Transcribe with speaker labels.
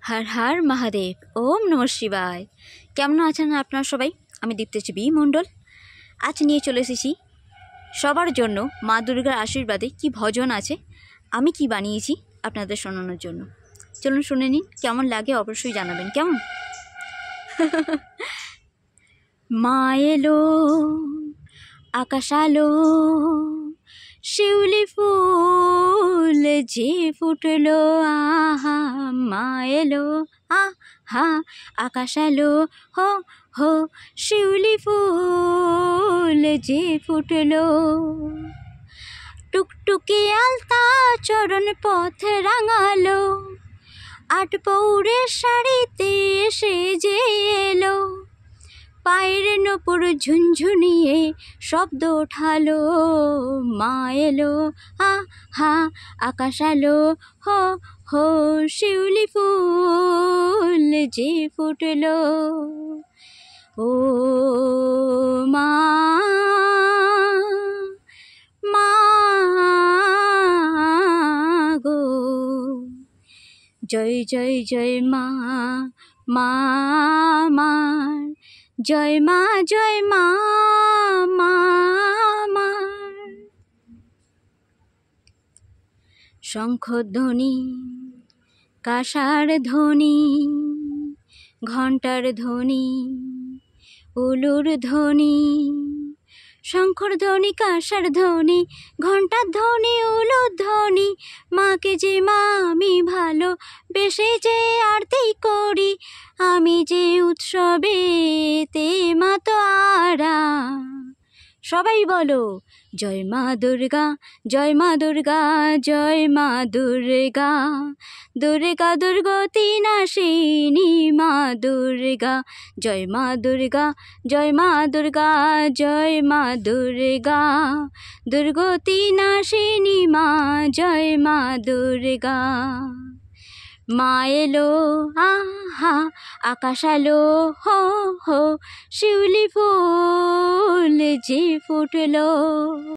Speaker 1: हर हर महादेव ओम नमः शिवाय। কেমন আছেন আপনারা সবাই? আমি দীপ্তেছি বি মণ্ডল আজ নিয়ে চলে এসেছি সবার জন্য মা দুর্গার আশীর্বাদে কি ভজন আছে, আমি কি বানিয়েছি আপনাদের শোনানোর জন্য। চলুন শুনে নিন, কেমন লাগে অবশ্যই জানাবেন কেমন। মা এলো আকাশ আলো শিউলি ফুল যে ফুটলো আহা, মা এলো আহা আকাশ আলো হো হো শিউলি ফুল যে ফুটলো। টুকটুকি আলতা চরণ পথ রাঙালো, আট পৌরের শাড়িতে সেজে এলো। পায়ের নূপুর ঝুনঝুনিয়ে শব্দ ওঠালো, মা এলো আহা আকাশ আলো হো হো শিউলি ফুল যে ফুটলো। ও মা মা গো, জয় জয় জয় মা মা মার, জয় মা মা মার। শঙ্খধ্বনি কাঁসার ধ্বনি ঘণ্টার ধ্বনি উলুর ধ্বনি, শঙ্খর ধ্বনি কাঁসার ধ্বনি ঘণ্টার ধ্বনি উলুর ধ্বনি। মাকে যে মা আমি ভালো বেশে যে আরতি করি, আমি যে উৎসবেতে মা তো আরা। সবাই বলো জয় মা দুর্গা জয় মা দুর্গা জয় মা দুর্গা, দুর্গা দুর্গতি নাশিনী মা দুর্গা। জয় মা দুর্গা জয় মা দুর্গা জয় মা দুর্গা, দুর্গতি নাশিনী মা জয় মা দুর্গা। মা এলো আহা আকাশ আলো হো হো শিউলি ফুল যে ফুটলো।